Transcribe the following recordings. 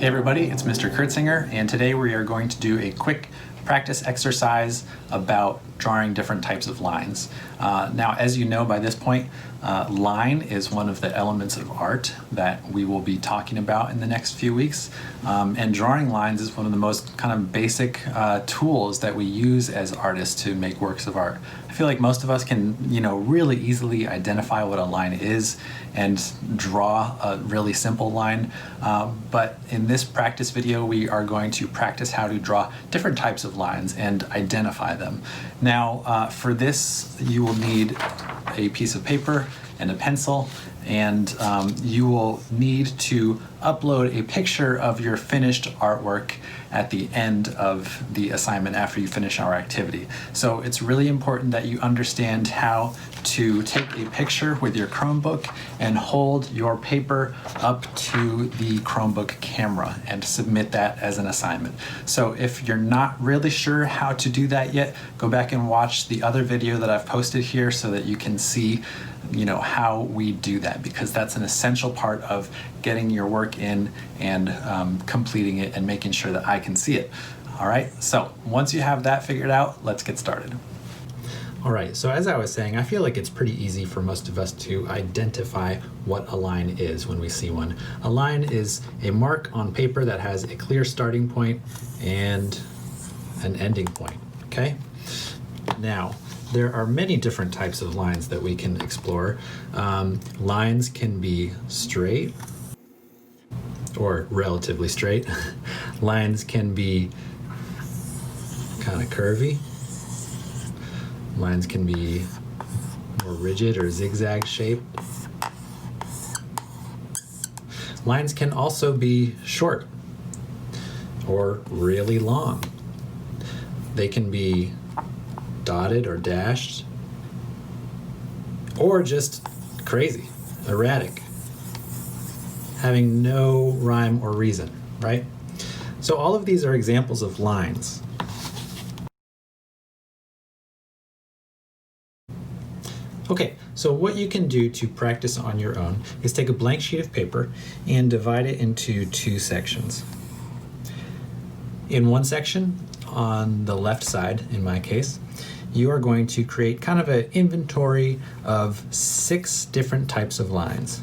Hey everybody, it's Mr. Kurtzinger, and today we are going to do a quick practice exercise about drawing different types of lines. Now, as you know by this point, line is one of the elements of art that we will be talking about in the next few weeks. And drawing lines is one of the most kind of basic tools that we use as artists to make works of art. I feel like most of us can, really easily identify what a line is and draw a really simple line. But in this practice video, we are going to practice how to draw different types of lines and identify them. Now, for this, you will need a piece of paper and a pencil, and you will need to upload a picture of your finished artwork at the end of the assignment after you finish our activity. So it's really important that you understand how to take a picture with your Chromebook and hold your paper up to the Chromebook camera and submit that as an assignment. So if you're not really sure how to do that yet, go back and watch the other video that I've posted here so that you can see how we do that, because that's an essential part of getting your work in and completing it and making sure that I can see it. All right, so once you have that figured out, let's get started. All right, so as I was saying, I feel like it's pretty easy for most of us to identify what a line is when we see one. A line is a mark on paper that has a clear starting point and an ending point, okay? Now, there are many different types of lines that we can explore. Lines can be straight or relatively straight. Lines can be kind of curvy. Lines can be more rigid or zigzag shaped. Lines can also be short or really long. They can be dotted or dashed, or just crazy, erratic, having no rhyme or reason, right? So all of these are examples of lines. Okay, so what you can do to practice on your own is take a blank sheet of paper and divide it into two sections. In one section, on the left side, in my case, you are going to create kind of an inventory of 6 different types of lines.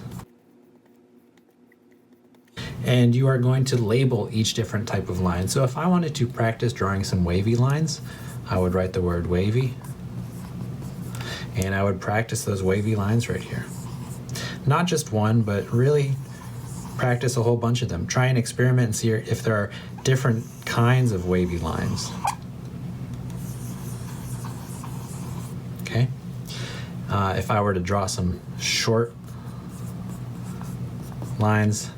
And you are going to label each different type of line. So if I wanted to practice drawing some wavy lines, I would write the word wavy, and I would practice those wavy lines right here. Not just one, but really practice a whole bunch of them. Try and experiment and see if there are different kinds of wavy lines. Okay. If I were to draw some short lines,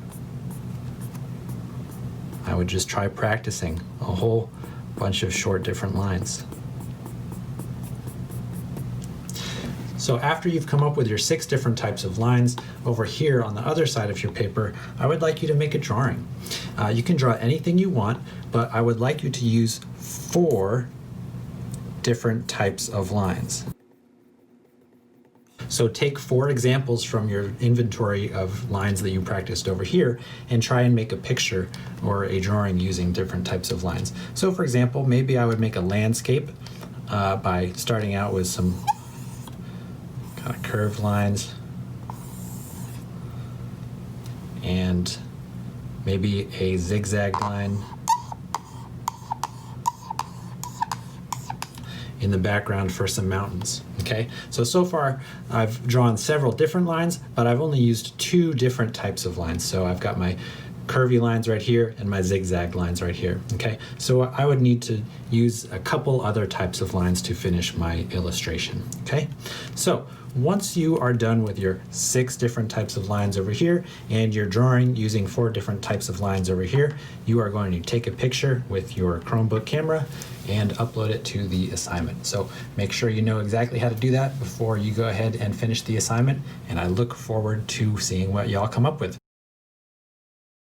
I would just try practicing a whole bunch of short different lines. So after you've come up with your 6 different types of lines, over here on the other side of your paper, I would like you to make a drawing. You can draw anything you want, but I would like you to use 4 different types of lines. So take 4 examples from your inventory of lines that you practiced over here and try and make a picture or a drawing using different types of lines. So for example, maybe I would make a landscape by starting out with some kind of curved lines and maybe a zigzag line in the background for some mountains. Okay, so far I've drawn several different lines, but I've only used 2 different types of lines. So I've got my curvy lines right here and my zigzag lines right here. Okay, so I would need to use a couple other types of lines to finish my illustration. Okay, so once you are done with your 6 different types of lines over here and you're drawing using 4 different types of lines over here, you are going to take a picture with your Chromebook camera and upload it to the assignment. So make sure you know exactly how to do that before you go ahead and finish the assignment, and I look forward to seeing what y'all come up with.